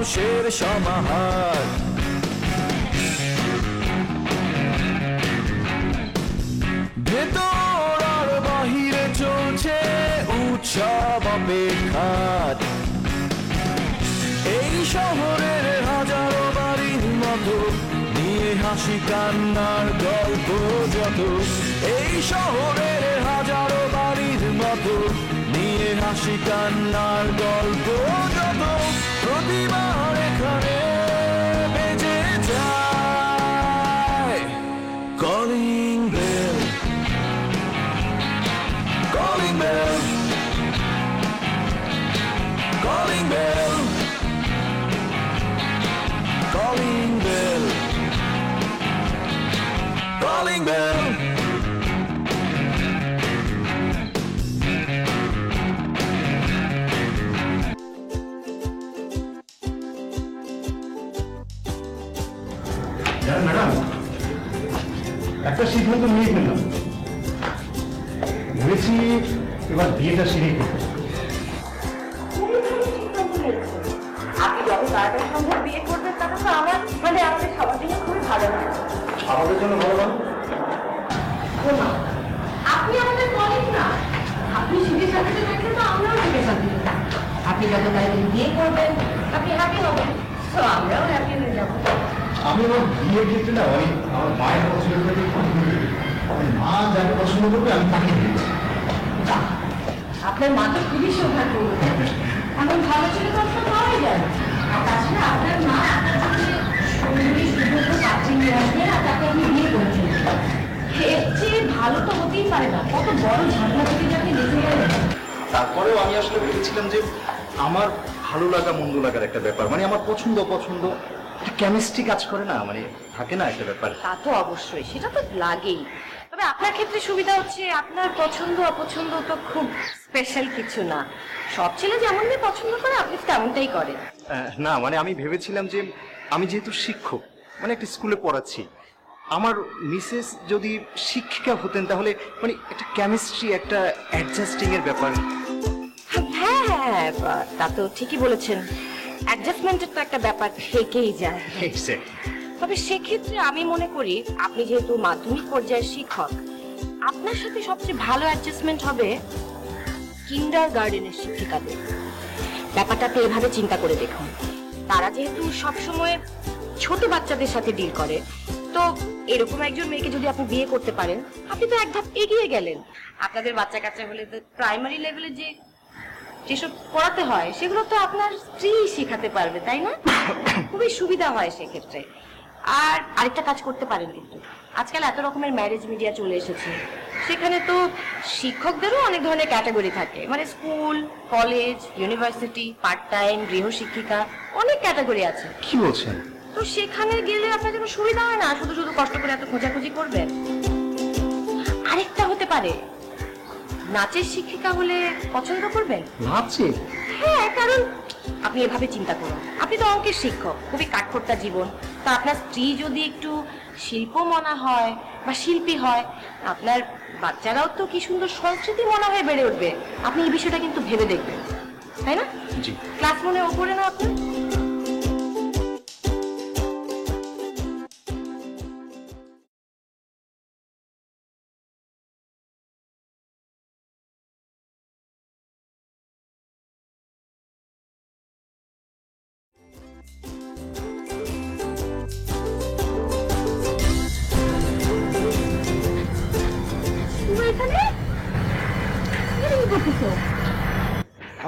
মানুষের সমাহার। ভেতর আর বাহিরে চলছে উৎসব অপেক্ষার। এই শহরের হাজারো বাড়ির মতো নিয়ে হাসি কান্নার গল্প যত, এই শহরের হাজারো বাড়ির মতো নিয়ে হাসি কান্নার গল্প যত, প্রতিবার এখানে বেজে যায় calling bell, calling bell, calling bell, calling bell, calling bell. Madam, একটা সিদ্ধান্ত নিয়ে ফেললাম। ভেবেছি এবার বিয়েটা সেরে করবো। আপনি যত তাড়াতাড়ি সম্ভব বিয়ে করবেন তত তো আমার মানে আমাদের সবার জন্য খুবই ভালো হবে। আমাদের জন্য ভালো ভালো। আপনি আমাদের কলিগ না, আপনি সুখে শান্তিতে থাকলে তো আমরাও সুখে শান্তিতে থাকবো। আপনি যত তাড়াতাড়ি বিয়ে করবেন আপনি হ্যাপি হবেন, তো আমরাও হ্যাপি হয়ে যাবো। আমি আমার বিয়ের ক্ষেত্রে না ওই আমার মায়ের পছন্দ মা যাকে পছন্দ করবে আমি তাকে দিয়েছি। আপনার মা তো খুবই সৌভাগ্য, এমন ভালো ছিল তো আপনার পাওয়াই যায় না। আর তাছাড়া আপনার মা আপনার কাছে সুন্দরী সুযোগ্য পাত্রী নিয়ে আসবেন আর তাকে আপনি বিয়ে করছেন, এর চেয়ে ভালো তো হতেই পারে না। কত বড় ঝামেলা থেকে যাকে দেখে গেলেন। তারপরেও আমি আসলে ভেবেছিলাম যে আমার ভালো লাগা মন্দ লাগার একটা ব্যাপার, মানে আমার পছন্দ অপছন্দ একটা কেমিস্ট্রি কাজ করে না, মানে থাকে না একটা ব্যাপার। তা তো অবশ্যই, সেটা তো লাগেই। তবে আপনার ক্ষেত্রে সুবিধা হচ্ছে আপনার পছন্দ অপছন্দ তো খুব স্পেশাল কিছু না, সব ছেলে যেমন মেয়ে পছন্দ করে আপনি তেমনটাই করেন। না মানে আমি ভেবেছিলাম যে আমি যেহেতু শিক্ষক, মানে একটা স্কুলে পড়াচ্ছি, আমার মিসেস যদি শিক্ষিকা হতেন তাহলে মানে একটা কেমিস্ট্রি একটা অ্যাডজাস্টিং এর ব্যাপার। হ্যাঁ হ্যাঁ, তা তো ঠিকই বলেছেন, অ্যাডজাস্টমেন্টের তো একটা ব্যাপার থেকেই যায়। তবে সেক্ষেত্রে আমি মনে করি আপনি যেহেতু মাধ্যমিক পর্যায়ের শিক্ষক, আপনার সাথে সবচেয়ে ভালো অ্যাডজাস্টমেন্ট হবে কিন্ডার গার্ডেনের শিক্ষিকাদের। ব্যাপারটাকে এভাবে চিন্তা করে দেখুন, তারা যেহেতু সবসময় ছোট বাচ্চাদের সাথে ডিল করে, তো এরকম একজন মেয়েকে যদি আপনি বিয়ে করতে পারেন আপনি তো এক ধাপ এগিয়ে গেলেন। আপনাদের বাচ্চা কাচ্চা হলে তো প্রাইমারি লেভেলে যেসব পড়াতে হয় সেগুলো তো আপনার স্ত্রী শেখাতে পারবে, তাই না? খুবই সুবিধা হয় সেক্ষেত্রে। আর আরেকটা কাজ করতে পারেন, কিন্তু আজকাল এত রকমের ম্যারেজ মিডিয়া চলে এসেছে, সেখানে তো শিক্ষকদেরও অনেক ধরনের ক্যাটাগরি থাকে, মানে school, college, university, part time, গৃহশিক্ষিকা, অনেক ক্যাটাগরি আছে। কি বলছেন? তো সেখানে গেলে আপনার জন্য সুবিধা হয় না, শুধু শুধু কষ্ট করে এত খোঁজাখুঁজি করবেন। আরেকটা হতে পারে, নাচের শিক্ষিকা হলে পছন্দ করবেন? নাচে? হ্যাঁ, কারণ আপনি এভাবে চিন্তা করুন, আপনি তো অঙ্কের শিক্ষক, খুবই কাঠখোট্টা জীবন, তা আপনার স্ত্রী যদি একটু শিল্প মনা হয় বা শিল্পী হয়, আপনার বাচ্চারাও তো কি সুন্দর সংস্কৃতি মনা হয়ে বেড়ে উঠবে। আপনি এই বিষয়টা কিন্তু ভেবে দেখবেন, তাই না? জি। ক্লাস মনে ওপরে না আপনার?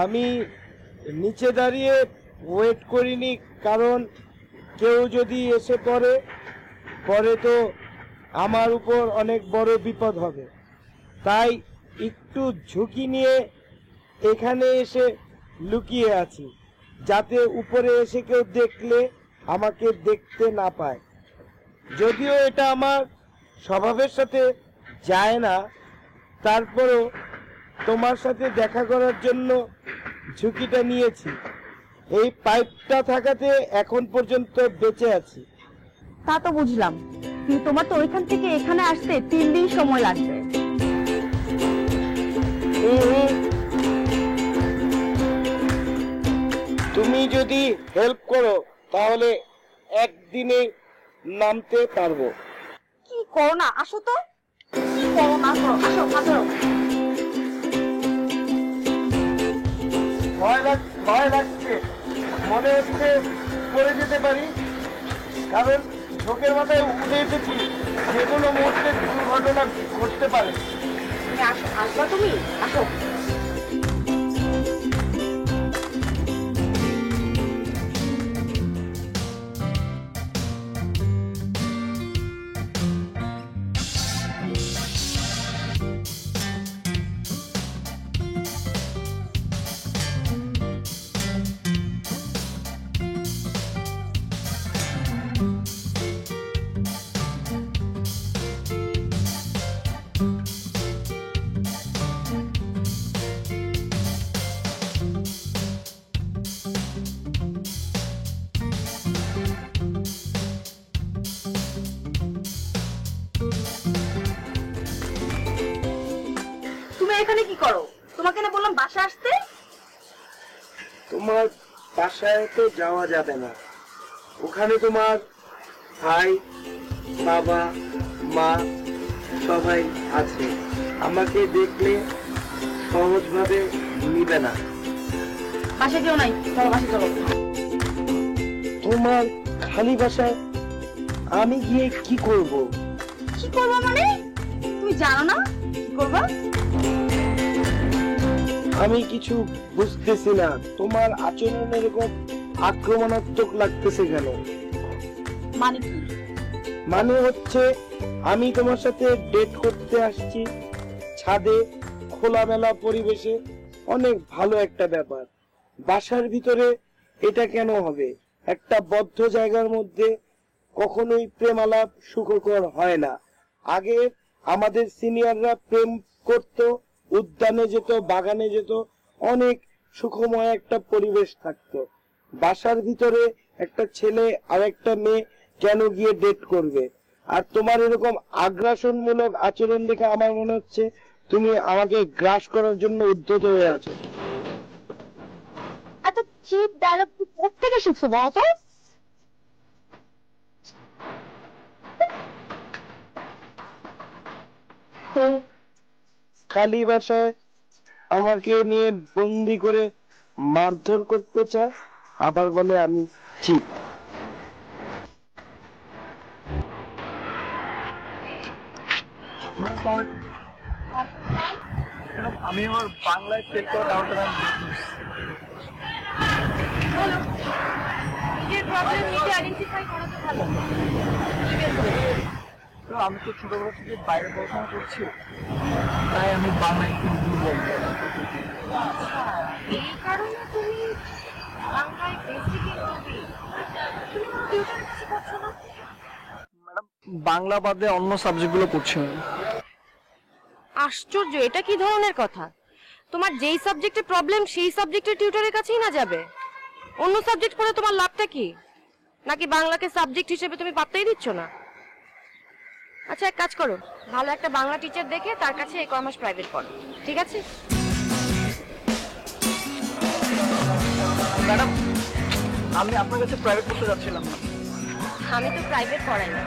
আমি নিচে দাঁড়িয়ে ওয়েট করিনি, কারণ কেউ যদি এসে পরে তো আমার উপর অনেক বড় বিপদ হবে, তাই একটু ঝুঁকি নিয়ে এখানে এসে লুকিয়ে আছি, যাতে উপরে এসে কেউ দেখলে আমাকে দেখতে না পায়। যদিও এটা আমার স্বভাবের সাথে যায় না, তারপরও তোমার সাথে দেখা করার জন্য ঝুঁকিটা নিয়েছি। এই পাইপটা থাকাতে এখন পর্যন্ত বেঁচে আছি। তা তো বুঝলাম, কিন্তু তোমার তো ওইখান থেকে এখানে আসতে 3 দিন সময় লাগবে। তুমি যদি হেল্প করো তাহলে একদিনে নামতে পারবো। কি করো না, আসো তো। কি করো না, করো, আসো, আসো। ভয় লাগছে, মনে হচ্ছে পড়ে যেতে পারি, কারণ ঝোঁকের মাথায় উঠে এসেছি, যে কোনো মুহূর্তে দুর্ঘটনা ঘটতে পারে। তুমি আসো, আসবা তুমি, আসো। তুমি এখানে কি করো? তোমাকে না বললাম বাসা আসতে? তোমার বাসায় তো যাওয়া যাবে না, ওখানে তোমার ভাই, বাবা, মা সবাই আছে, আমাকে দেখলে সহজভাবে নিবে না। বাসায় কেউ নাই, চলো বাসায় চলো। তোমার খালি বাসায় আমি গিয়ে কি করব? কি করবো মানে? তুমি জানো না কি করবা? আমি কিছু বুঝতেছি না, তোমার আচরণ এরকম আক্রমণাত্মক লাগতেছে কেন? মানে কি? মানে হচ্ছে আমি তোমার সাথে ডেট করতে আসছি, ছাদে খোলামেলা পরিবেশে, অনেক ভালো একটা ব্যাপার। বাসার ভিতরে এটা কেন হবে? একটা বদ্ধ জায়গার মধ্যে কখনোই প্রেম আলাপ সুখকর হয় না। আগে আমাদের সিনিয়ররা প্রেম করত, উদ্যানে যেত, বাগানে যেত, অনেক সুখময় একটা পরিবেশ থাকতো। বাসার ভিতরে একটা ছেলে আর একটা মেয়ে কেন গিয়ে ডেট করবে? আর তোমার এরকম আগ্রাসনমূলক আচরণ দেখে আমার মনে হচ্ছে তুমি আমাকে গ্রাস করার জন্য উদ্যত হয়ে আছো। এত চিপ ডায়লগ তুমি কোত্থেকে শিখছো বলো তো? খালি বাসায় আমাকে নিয়ে বন্দি করে মারধর করতে চায়, আবার বলে আমি চিপ। আমি আমার বাংলায় চেক করা কারণটা নিজের প্রবলেম নিজে আইডেন্টিফাই করা তো ভালো। আমি তো ছোটবেলা থেকে বাইরে পড়াশোনা করছি, তাই আমি বাংলায় একটু দুর্বল। এই কারণে তুমি বাংলায় বেসিক ইন্টারভিউ তুমি টিউটর কিছু করছো না? ম্যাডাম, বাংলা বাদে অন্য সাবজেক্টগুলো পড়ছি না। আশ্চর্য, এটা কি ধরনের কথা? তোমার যেই সাবজেক্টে প্রবলেম সেই সাবজেক্টের টিউটরের কাছেই না যাবে? অন্য সাবজেক্ট পড়ে তোমার লাভটা কি? নাকি বাংলাকে সাবজেক্ট হিসেবে তুমি পাত্তাই দিচ্ছ না? আচ্ছা, এক কাজ করো, ভালো একটা বাংলা টিচার দেখে তার কাছে এই কমার্স প্রাইভেট পড়ো, ঠিক আছে? ম্যাডাম, আমি আপনার কাছে প্রাইভেট পড়তে যাচ্ছিলাম না। আমি তো প্রাইভেট পড়াই না।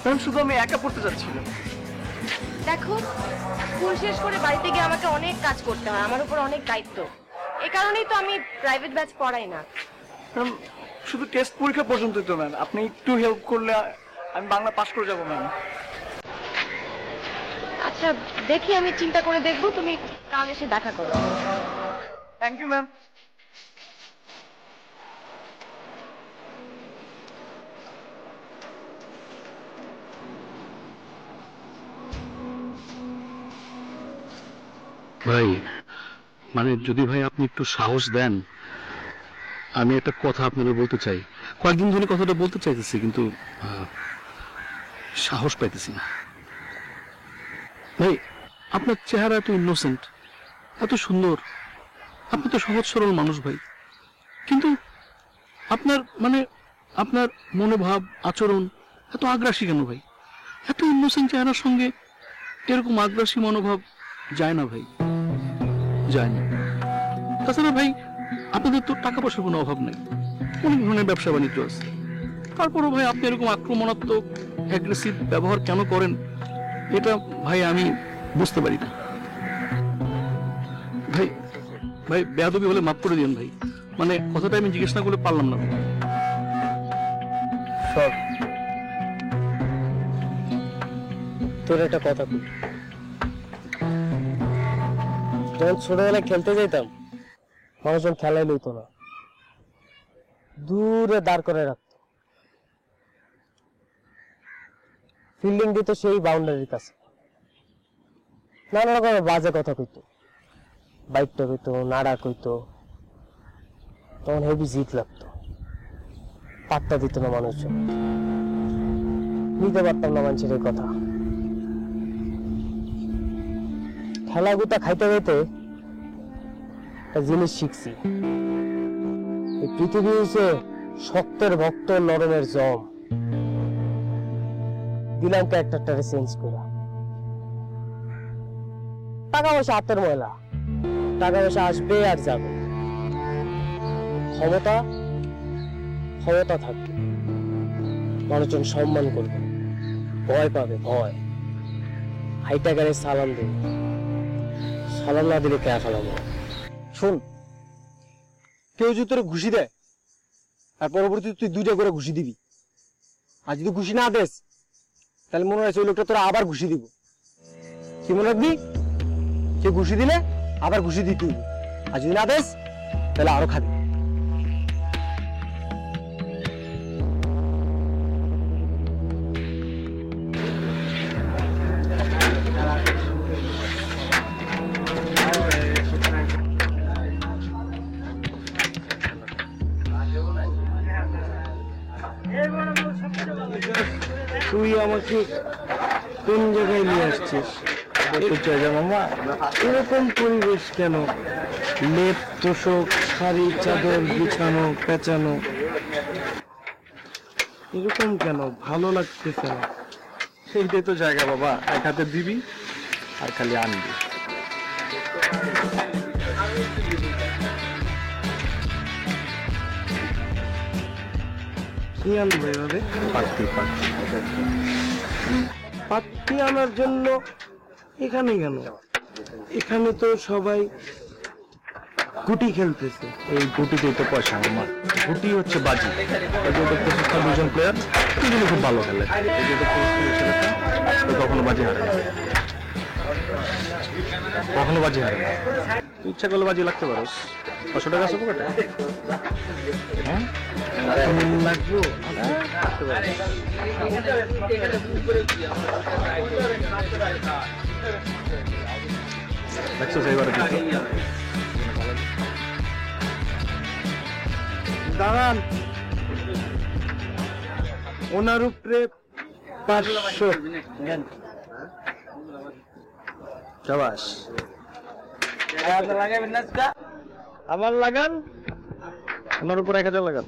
ম্যাডাম, শুধু আমি একা পড়তে যাচ্ছিলাম। দেখো, স্কুল শেষ করে বাড়িতে গিয়ে আমাকে অনেক কাজ করতে হয়, আমার উপর অনেক দায়িত্ব। এই কারণেই তো আমি প্রাইভেট ব্যাচ পড়াই না। ম্যাম, শুধু টেস্ট পরীক্ষা পর্যন্তই তো ম্যাম, আপনি একটু হেল্প করলে আমি বাংলা পাস করে যাবো ম্যাম। আচ্ছা, দেখি, আমি চিন্তা করে দেখবো, তুমি কাল এসে দেখা করো। Thank you ma'am. ভাই, মানে যদি ভাই আপনি একটু সাহস দেন, আমি একটা কথা আপনাদের বলতে চাই। কয়েকদিন ধরে কথাটা বলতে চাইতেছি, কিন্তু সাহস পাইতেছি না। ভাই, আপনার চেহারা এত ইনোসেন্ট, এত সুন্দর, আপনি তো সহজ সরল মানুষ ভাই, কিন্তু আপনার মনোভাব, আচরণ এত আগ্রাসী কেন ভাই? এত ইনোসেন্ট চেহারার সঙ্গে এরকম আগ্রাসী মনোভাব যায় না ভাই, যায় না। তাছাড়া ভাই, আপনাদের তো টাকা পয়সার কোনো অভাব নেই, অনেক ধরনের ব্যবসা বাণিজ্য আছে। তারপরও ভাই আপনি এরকম আক্রমণাত্মক অ্যাগ্রেসিভ ব্যবহার কেন করেন, এটা ভাই আমি বুঝতে পারি না। ভাই ভাই বেয়াদবি হলে মাফ করে দিন ভাই, মানে কথাটা আমি জিজ্ঞেস না করলে পারলাম না। সব তোর একটা কথা বলি, যখন ছোটবেলায় খেলতে যেতাম মানুষজন খেলাই লইতো না, দূরে দাঁড় করে রাখতো, ফিল্ডিং দিত সেই বাউন্ডারির কাছে, নানা রকমের বাজে কথা কইতো, বাইকটা কইতো, নাড়া কইতো, তখন হেভি জিত লাগতো, পাত্তা দিত না মানুষজন, নিতে পারতাম না মানুষের এই কথা। খেলা গুতা খাইতে খাইতে একটা জিনিস শিখছি, এই পৃথিবী হচ্ছে শক্তের ভক্ত নরমের জম, দিলাম ক্যারেক্টারটারে চেঞ্জ করা। টাকা পয়সা হাতের ময়লা, টাকা পয়সা আসবে আর যাবে, ক্ষমতা ক্ষমতা থাকবে, মানুষজন সম্মান করবে, ভয় পাবে, ভয় হাইটা গাড়ি সালাম দেবে, সালাম না দিলে কে ফেলাবো। শোন, কেউ যদি তোর ঘুষি দেয় আর পরবর্তীতে তুই 2টা করে ঘুষি দিবি, আর যদি ঘুষি না দেস তাহলে মনে হয় ওই লোকটা তোরা আবার ঘুষি দিব। কি মনে রাখবি, কেউ ঘুষি দিলে আবার ঘুষি দিতে হবে, আর যদি না দেস তাহলে আরো খাবি। তুই আমাকে কোন জায়গায় নিয়ে আসছিস মামা? এরকম পরিবেশ কেন? লেপ তোষক শাড়ি চাদর বিছানো পেঁচানো, এরকম কেন? ভালো লাগতেছে না। সেইটাই তো জায়গা বাবা, এক হাতে দিবি আর খালি আনবি। কি আনবো এভাবে? পাত্তি আনার জন্য এখানে কেন? এখানে তো সবাই গুটি খেলতেছে। এই গুটিতেই তো পয়সা আমার, গুটি হচ্ছে বাজি। দুজন প্লেয়ার, দুজনে খুব ভালো খেলে, কখনো বাজি হারে না, কখনো বাজি হারে না। ইচ্ছা করলে বাজি লাগতে পারোস, 500 টাকা আছে পকেটে, হ্যাঁ লাগবো। লাগতে পারোস। দেখছো সেইবারে দাঁড়ান, ওনার উপরে 500। শাবাশ। আমার লাগান, ওনার উপর 1000 লাগান।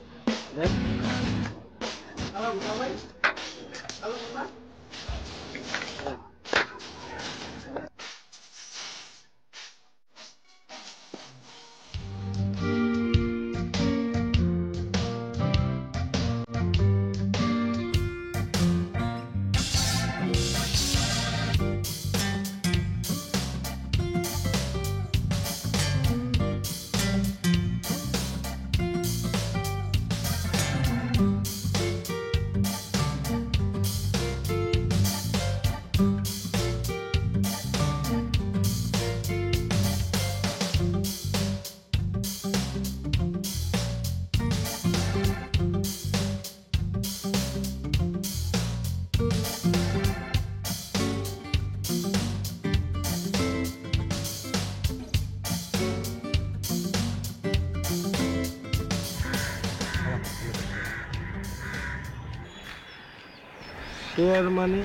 শেয়ার মানে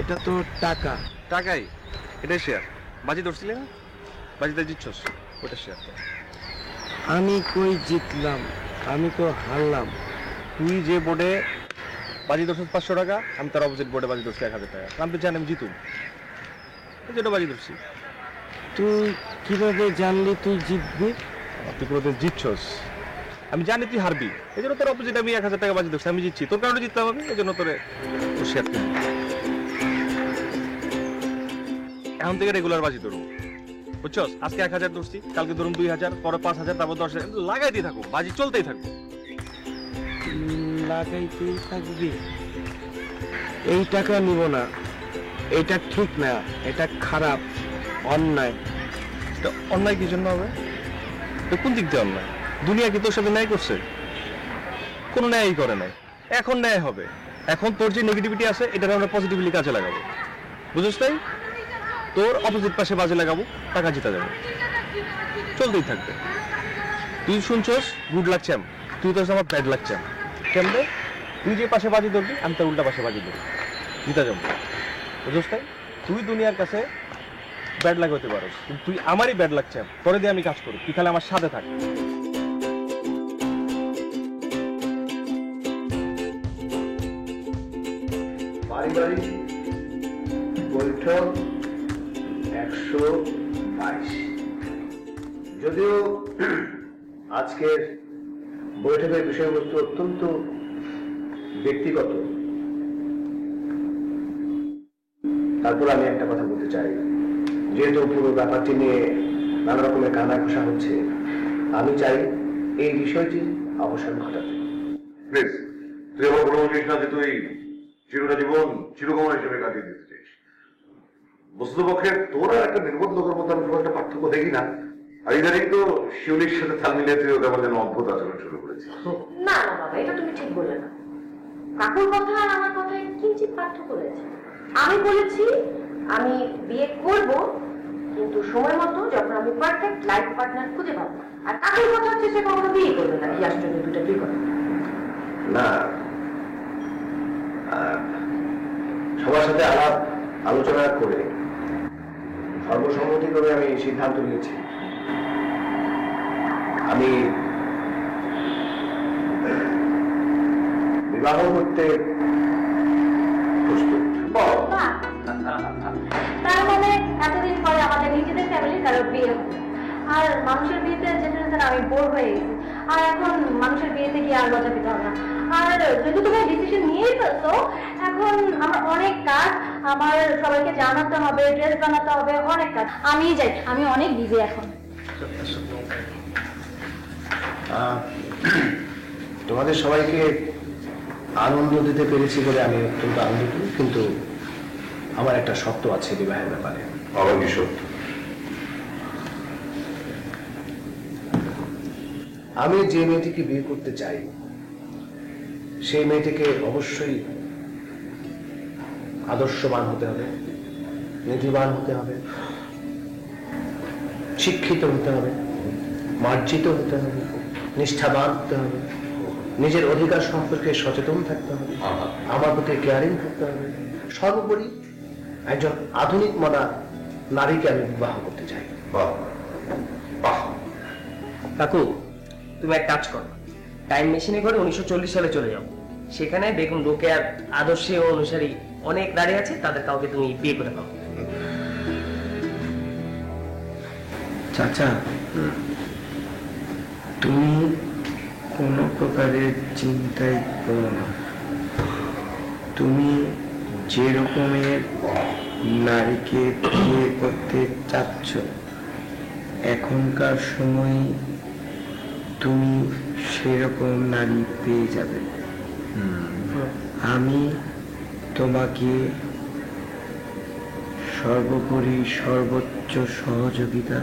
এটা তো টাকা। টাকাই, এটাই শেয়ার। বাজি ধরছিলি না, বাজিতে জিতছস, ওটা শেয়ার। আমি কই জিতলাম, আমি তো হারলাম। তুই যে বোর্ডে বাজি ধরছিস 500 টাকা, আমি তার অপোজিট বোর্ডে বাজি ধরছি 1000 টাকা। আমি তো জানি আমি জিতুম, যেটা বাজি ধরছি। তুই কিভাবে জানলি তুই জিতবি? তুই কোনোদিন জিতছস? আমি জানি তুই হারবি, এই জন্য তোর অপোজিট আমি 1000 টাকা বাজি ধরছি, আমি জিতছি, তোর কারণে জিততে হবে, এই জন্য তোরে শেয়ার করি। এখন থেকে রেগুলার বাজি ধরুন, বুঝছস? আজকে 1000 ধরছি, কালকে ধরুন 2000, পরে 5000, তারপর 10,000, লাগাই দিয়ে থাকো, বাজি চলতেই থাকবে। লাগাইতেই থাকবি? এই টাকা নিব না, এটা ঠিক না, এটা খারাপ, অন্যায়। এটা অন্যায় কি জন্য হবে? তো কোন দিক দিয়ে অন্যায়? দুনিয়া কি তোর সাথে ন্যায় করছে? কোনো ন্যায়ই করে নাই। এখন ন্যায় হবে। এখন তোর যে নেগেটিভিটি আছে এটাকে আমরা পজিটিভলি কাজে লাগাবো, বুঝছিস? তাই তোর অপোজিট পাশে বাজে লাগাবো, টাকা জিতা যাবে, চলতেই থাকবে। তুই শুনছস গুড লাক চ্যাম্প, তুই তো আমার ব্যাড লাক চ্যাম্প। কেমনে? তুই যে পাশে বাজি ধরবি আমি তার উল্টা পাশে বাজি ধরবি, জিতা যাবো, বুঝছিস? তাই তুই দুনিয়ার কাছে ব্যাড লাক হতে পারো, কিন্তু তুই আমারই ব্যাড লাক চ্যাম্প। পরে দিয়ে আমি কাজ করি, তুই খালি আমার সাথে থাক। পারিবারিক বৈঠক 122। যদিও আজকের বৈঠকের বিষয়বস্তু অত্যন্ত ব্যক্তিগত, তারপর আমি একটা কথা বলতে চাই। যেহেতু পুরো ব্যাপারটি নিয়ে নানা রকমের কানা ঘোষা হচ্ছে, আমি চাই এই বিষয়টি অবসান ঘটাতে। প্লিজ, তুই আবার বলে বলিস না যে তুই চিরটা জীবন চিরকুমার হিসেবে কাটিয়ে দিতে চাইস। বস্তুপক্ষে তোর আর একটা নির্বন্ধকের মধ্যে আমি খুব একটা পার্থক্য দেখি না। আর ইদানিং তো শিউলির সাথে তাল মিলিয়ে তুই ওকে যেন অদ্ভুত আচরণ শুরু করেছিস। না না বাবা, এটা তুমি ঠিক বললে না। কাকুর কথা আর আমার কথায় কিঞ্চিত পার্থক্য রয়েছে। আমি বলেছি আমি বিয়ে করব, কিন্তু সময় মতো যখন আমি পারফেক্ট লাইফ পার্টনার খুঁজে পাবো। আর কাকুর কথা হচ্ছে সে কখনো বিয়ে করবে না। কি আশ্চর্য, দুটো বিয়ে করবে না, সবার সাথে আলাপ আলোচনা করে সর্বসম্মতি করে আমি সিদ্ধান্ত নিয়েছি আমি বিবাহ করতে প্রস্তুত। তার মানে এতদিন পরে আমাদের নিজেদের ফ্যামিলির কারো বিয়ে হবে। আর মানুষের বিয়েতে যেতে যেতে আমি বোর হয়ে গেছি, আর এখন মানুষের বিয়েতে গিয়ে আর লজ্জা পেতে হবে না। আর যেহেতু তুমি ডিসিশন নিয়েই ফেলছো, এখন আমার অনেক কাজ, আমার সবাইকে জানাতে হবে, ড্রেস বানাতে হবে, অনেক কাজ। আমি যাই, আমি অনেক বিজি এখন। তোমাদের সবাইকে আনন্দ দিতে পেরেছি বলে আমি অত্যন্ত আনন্দিত, কিন্তু আমার একটা শর্ত আছে বিবাহের ব্যাপারে। আবার কি সত্য? আমি যে মেয়েটিকে বিয়ে করতে চাই সেই মেয়েটিকে অবশ্যই আদর্শবান হতে হবে, নীতিবান হতে হবে, শিক্ষিত হতে হবে, মার্জিত হতে হবে, নিষ্ঠাবান হতে হবে, নিজের অধিকার সম্পর্কে সচেতন থাকতে হবে, আমার প্রতি কেয়ারিং থাকতে হবে। সর্বোপরি একজন আধুনিক মডার্ন নারীকে আমি বিবাহ করতে চাই। বাহ বাহ। কাকু, তুমি এক কাজ করো, টাইম মেশিনে করে 1940 সালে চলে যাও। সেখানে বেগম রোকেয়ার আদর্শে অনুসারী অনেক নারী আছে, তাদের কাউকে তুমি বিয়ে করে নাও। চাচা, তুমি কোনো প্রকারের চিন্তাই করো না। তুমি যে রকমের নারীকে বিয়ে করতে চাচ্ছ, এখনকার সময়ে তুমি সেরকম নারী পেয়ে যাবে। আমি তোমাকে সর্বোপরি সর্বোচ্চ সহযোগিতা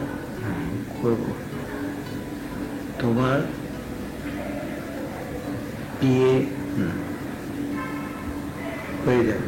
করব। তোমার বিয়ে হয়ে যাবে।